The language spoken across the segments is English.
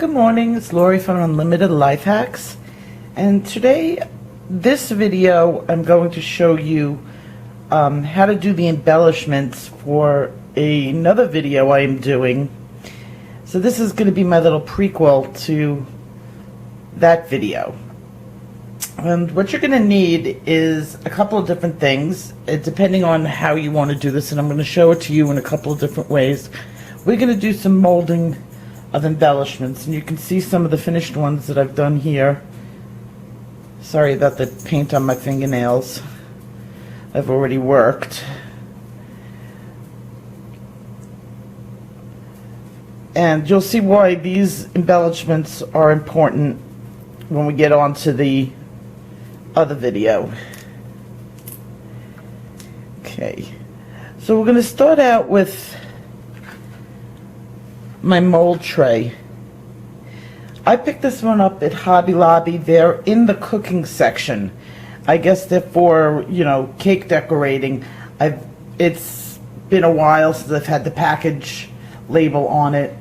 Good morning, it's Lori from Unlimited Life Hacks, and today, this video, I'm going to show you how to do the embellishments for another video I am doing. So this is going to be my little prequel to that video. And what you're going to need is a couple of different things, depending on how you want to do this, and I'm going to show it to you in a couple of different ways. We're going to do some molding of embellishments, and you can see some of the finished ones that I've done here. Sorry about the paint on my fingernails. I've already worked. And you'll see why these embellishments are important when we get on to the other video. Okay, so we're going to start out with my mold tray. I picked this one up at Hobby Lobby. They're in the cooking section. I guess they're for, you know, cake decorating. It's been a while since I've had the package label on it,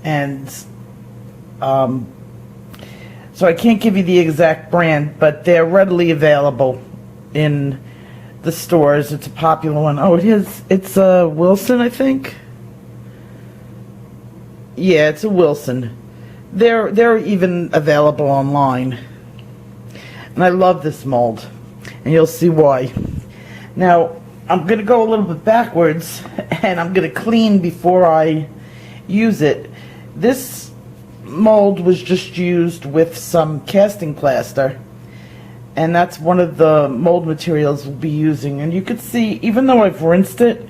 and so I can't give you the exact brand, but they're readily available in the stores. It's a popular one. Oh, it is. It's Wilson, I think. Yeah, it's a Wilson. They're even available online. And I love this mold, and you'll see why. Now, I'm going to go a little bit backwards, and I'm going to clean before I use it. This mold was just used with some casting plaster, and that's one of the mold materials we'll be using. And you could see, even though I've rinsed it,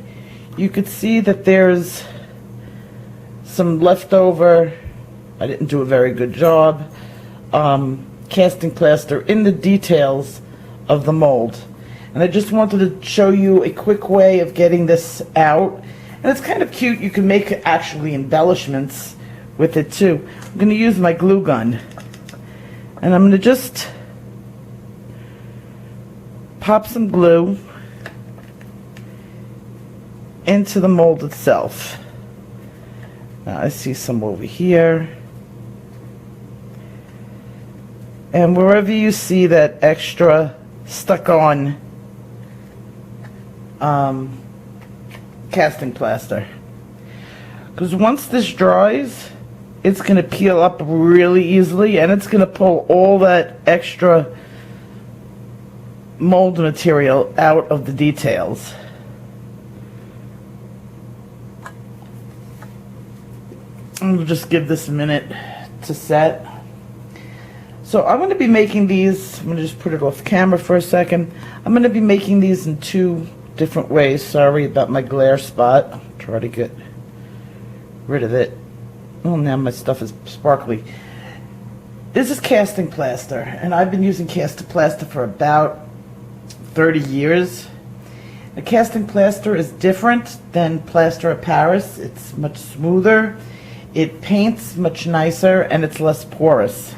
you could see that there's some leftover, I didn't do a very good job, casting plaster in the details of the mold. And I just wanted to show you a quick way of getting this out. And it's kind of cute. You can make actually embellishments with it too. I'm going to use my glue gun, and I'm going to just pop some glue into the mold itself. Now I see some over here, and wherever you see that extra stuck on casting plaster, because once this dries, it's going to peel up really easily, and it's going to pull all that extra mold material out of the details. We'll just give this a minute to set. So I'm going to be making these, I'm going to just put it off camera for a second. I'm going to be making these in two different ways. Sorry about my glare spot. I'll try to get rid of it. Oh, now my stuff is sparkly. This is casting plaster, and I've been using casting plaster for about 30 years. The casting plaster is different than plaster of Paris. It's much smoother. It paints much nicer, and it's less porous.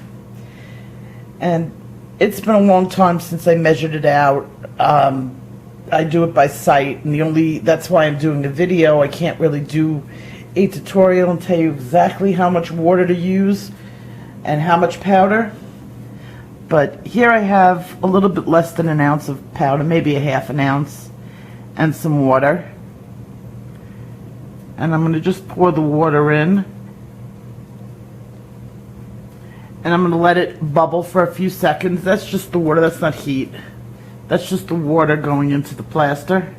And it's been a long time since I measured it out. I do it by sight, and that's why I'm doing a video. I can't really do a tutorial and tell you exactly how much water to use and how much powder. But here I have a little bit less than an ounce of powder, maybe a half an ounce, and some water. And I'm going to just pour the water in. And I'm going to let it bubble for a few seconds. That's just the water, that's not heat. That's just the water going into the plaster.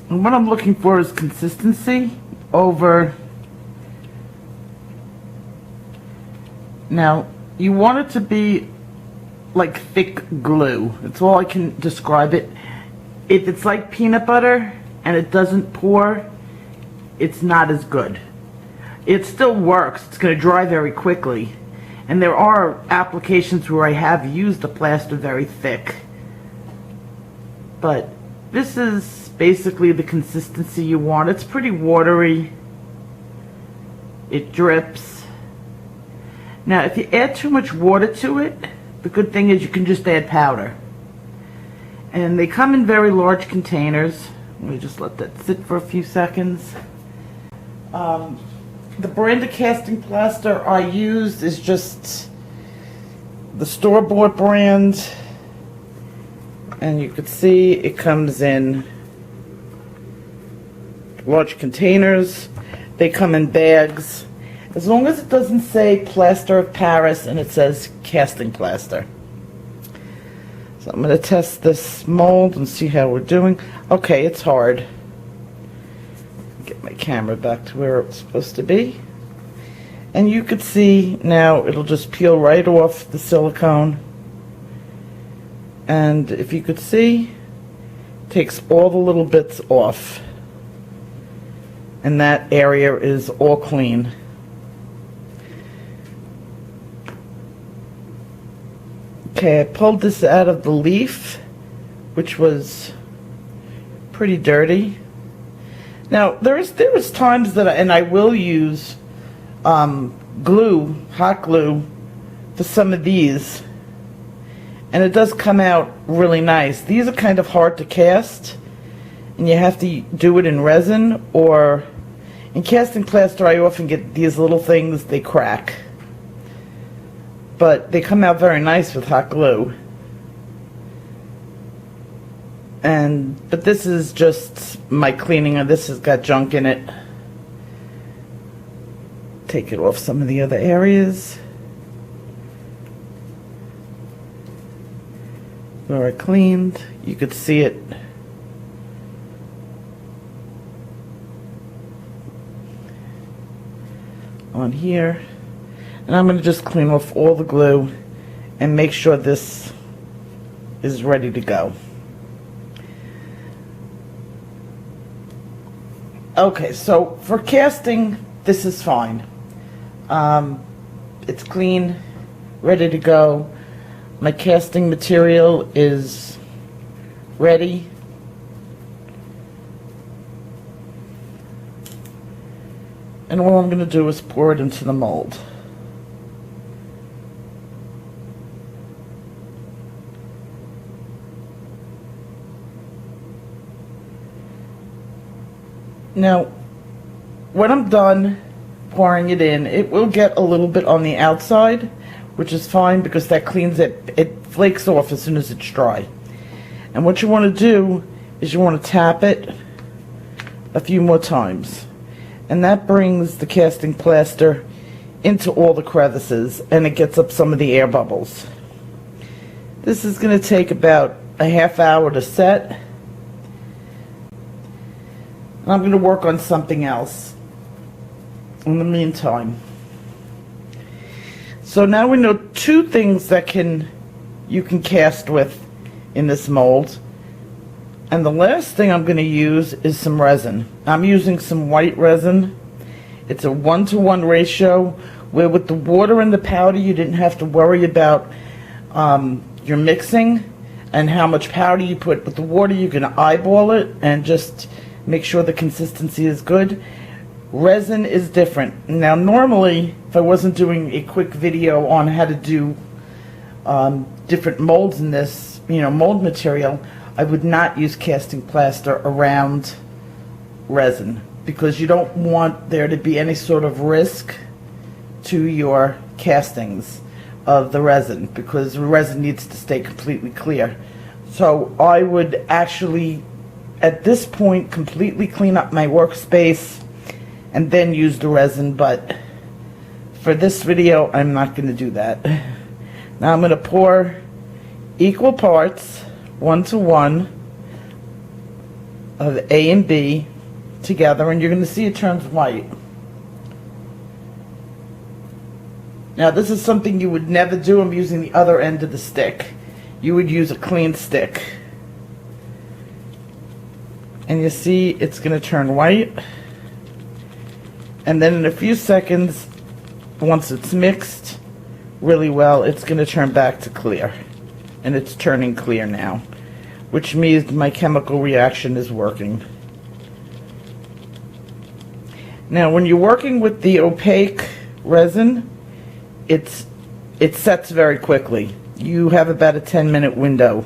And what I'm looking for is consistency over. Now, you want it to be like thick glue. That's all I can describe it. If it's like peanut butter and it doesn't pour, it's not as good. It still works. It's going to dry very quickly. And there are applications where I have used the plaster very thick. But this is basically the consistency you want. It's pretty watery. It drips. Now, if you add too much water to it, the good thing is you can just add powder. And they come in very large containers. Let me just let that sit for a few seconds. The brand of casting plaster I used is just the store-bought brand, and you can see it comes in large containers. They come in bags, as long as it doesn't say Plaster of Paris and it says casting plaster. So I'm going to test this mold and see how we're doing. Okay, it's hard. Get my camera back to where it's supposed to be. And you could see now it'll just peel right off the silicone. And if you could see, it takes all the little bits off. And that area is all clean. Okay, I pulled this out of the leaf, which was pretty dirty. Now, there was times that I will use glue, hot glue, for some of these, and it does come out really nice. These are kind of hard to cast, and you have to do it in resin, or in casting plaster I often get these little things, they crack. But they come out very nice with hot glue. But this is just my cleaning, and this has got junk in it. Take it off some of the other areas where I cleaned. You could see it. On here. And I'm going to just clean off all the glue and make sure this is ready to go. Okay, so for casting, this is fine. It's clean, ready to go. My casting material is ready. And all I'm going to do is pour it into the mold. Now, when I'm done pouring it in, it will get a little bit on the outside, which is fine because that cleans it. It flakes off as soon as it's dry. And what you want to do is you want to tap it a few more times. And that brings the casting plaster into all the crevices, and it gets up some of the air bubbles. This is going to take about a half hour to set. And I'm going to work on something else in the meantime. So now we know two things that you can cast with in this mold. And the last thing I'm going to use is some resin. I'm using some white resin. It's a 1-to-1 ratio, where with the water and the powder you didn't have to worry about your mixing and how much powder you put. With the water you can eyeball it and just make sure the consistency is good. Resin is different. Now normally, if I wasn't doing a quick video on how to do different molds in this, mold material, I would not use casting plaster around resin, because you don't want there to be any sort of risk to your castings of the resin, because the resin needs to stay completely clear. So I would actually, at this point, completely clean up my workspace and then use the resin, but for this video I'm not going to do that. Now I'm going to pour equal parts, 1-to-1, of A and B together, and you're going to see it turns white. Now this is something you would never do. I'm using the other end of the stick. You would use a clean stick. And you see it's going to turn white. And then in a few seconds, once it's mixed really well, it's going to turn back to clear. And it's turning clear now, which means my chemical reaction is working. Now when you're working with the opaque resin, it sets very quickly. You have about a 10-minute window.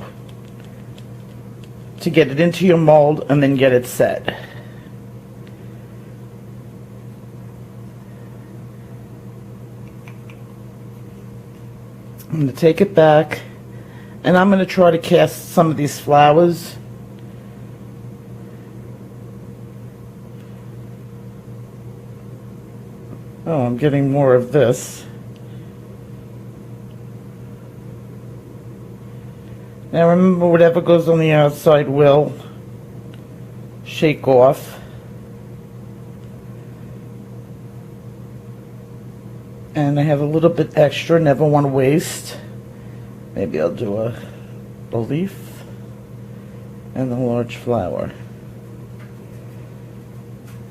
to get it into your mold and then get it set. I'm going to take it back, and I'm going to try to cast some of these flowers. Oh, I'm getting more of this. Now remember, whatever goes on the outside will shake off. And I have a little bit extra, never want to waste. Maybe I'll do a leaf and a large flower.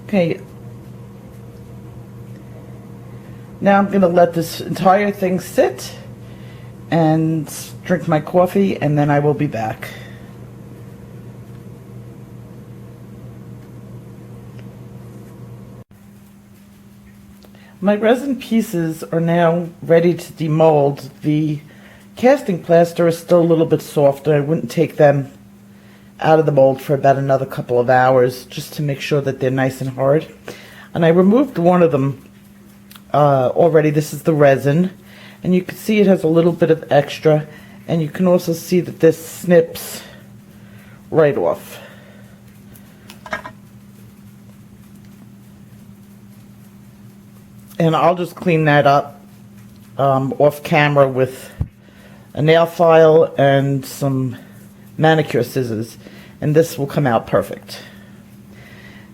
Okay. Now I'm going to let this entire thing sit and drink my coffee, and then I will be back. My resin pieces are now ready to demold. The casting plaster is still a little bit softer. I wouldn't take them out of the mold for about another couple of hours just to make sure that they're nice and hard. And I removed one of them already. This is the resin, and you can see it has a little bit of extra, and you can also see that this snips right off. And I'll just clean that up off camera with a nail file and some manicure scissors, and this will come out perfect.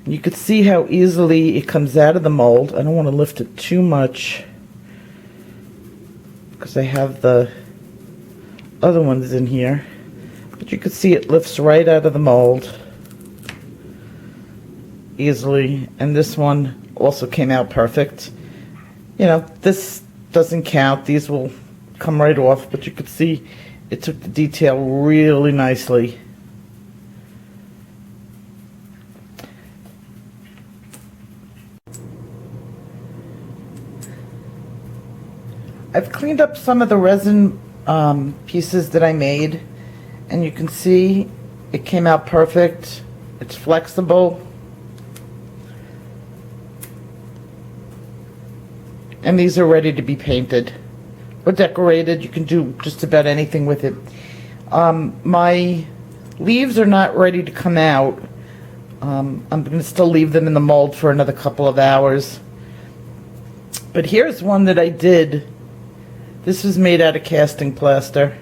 You can see how easily it comes out of the mold. I don't want to lift it too much because I have the other ones in here, but you can see it lifts right out of the mold easily, and this one also came out perfect. You know, this doesn't count. These will come right off, but you could see it took the detail really nicely. I've cleaned up some of the resin pieces that I made, and you can see it came out perfect. It's flexible. And these are ready to be painted or decorated. You can do just about anything with it. My leaves are not ready to come out. I'm going to still leave them in the mold for another couple of hours. But here's one that I did. This was made out of casting plaster.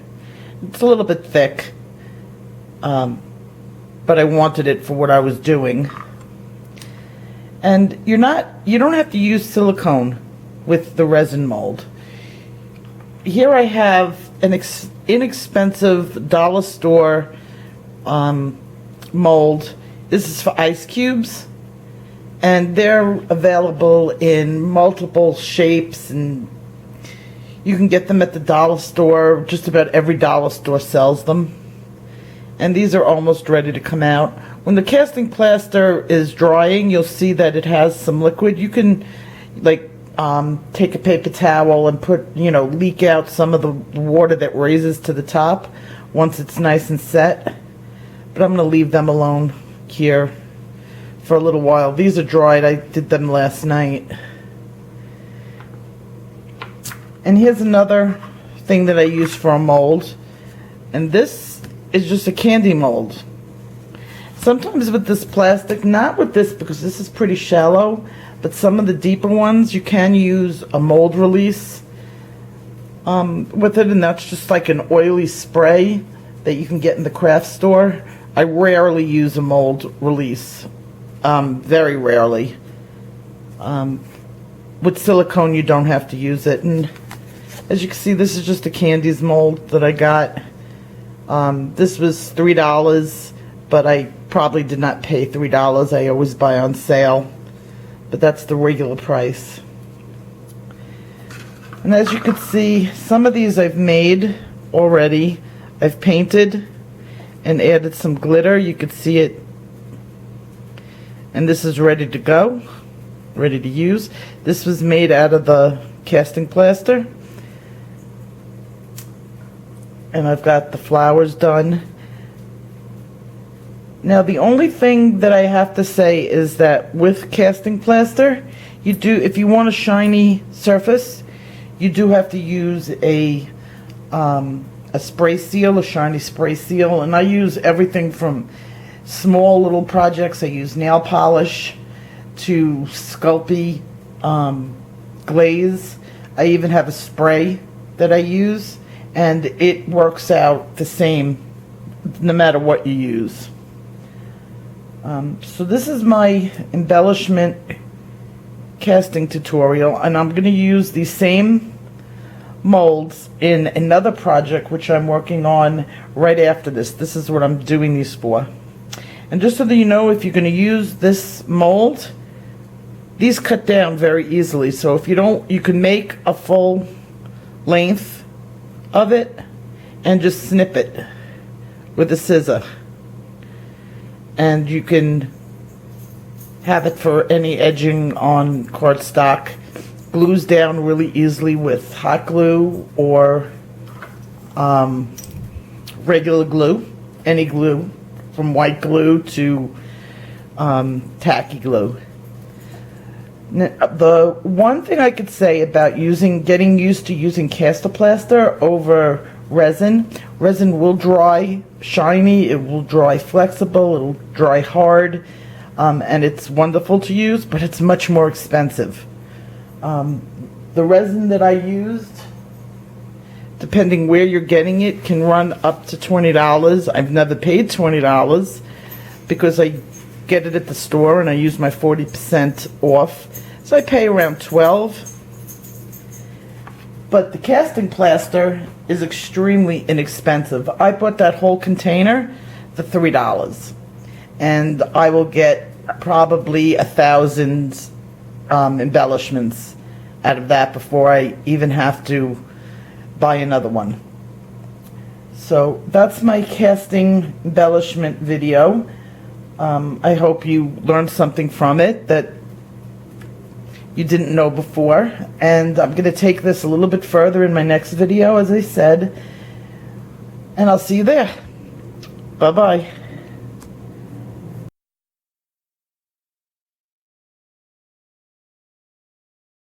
It's a little bit thick, but I wanted it for what I was doing. And you don't have to use silicone with the resin mold. Here I have an inexpensive dollar store mold. This is for ice cubes, and they're available in multiple shapes, and you can get them at the dollar store. Just about every dollar store sells them. And these are almost ready to come out. When the casting plaster is drying, you'll see that it has some liquid. You can take a paper towel and leak out some of the water that raises to the top once it's nice and set. But I'm going to leave them alone here for a little while. These are dried. I did them last night. And here's another thing that I use for a mold. And this is just a candy mold. Sometimes with this plastic, not with this because this is pretty shallow, but some of the deeper ones, you can use a mold release with it, and that's just like an oily spray that you can get in the craft store. I rarely use a mold release, very rarely. With silicone, you don't have to use it. And as you can see, this is just a candies mold that I got. This was $3, but I probably did not pay $3. I always buy on sale. But that's the regular price. And as you can see, some of these I've made already. I've painted and added some glitter. You can see it. And this is ready to go, ready to use. This was made out of the casting plaster. And I've got the flowers done. Now the only thing that I have to say is that with casting plaster, you do, if you want a shiny surface, you do have to use a spray seal, a shiny spray seal, and I use everything from small little projects. I use nail polish to Sculpey glaze. I even have a spray that I use, and it works out the same no matter what you use. So this is my embellishment casting tutorial, and I'm going to use the same molds in another project which I'm working on right after this. This is what I'm doing these for. And just so that you know, if you're going to use this mold, these cut down very easily. So if you don't, you can make a full length of it and just snip it with a scissor. And you can have it for any edging on cardstock. Glues down really easily with hot glue or regular glue, any glue, from white glue to tacky glue. The one thing I could say about getting used to using Casterplaster over resin will dry shiny, it will dry flexible, it'll dry hard, and it's wonderful to use, but it's much more expensive. The resin that I used, depending where you're getting it, can run up to $20. I've never paid $20 because I get it at the store and I use my 40% off, so I pay around $12. But the casting plaster is extremely inexpensive. I bought that whole container for $3, and I will get probably 1,000 embellishments out of that before I even have to buy another one. So that's my casting embellishment video. I hope you learned something from it that you didn't know before, and I'm going to take this a little bit further in my next video, as I said, and I'll see you there. Bye-bye.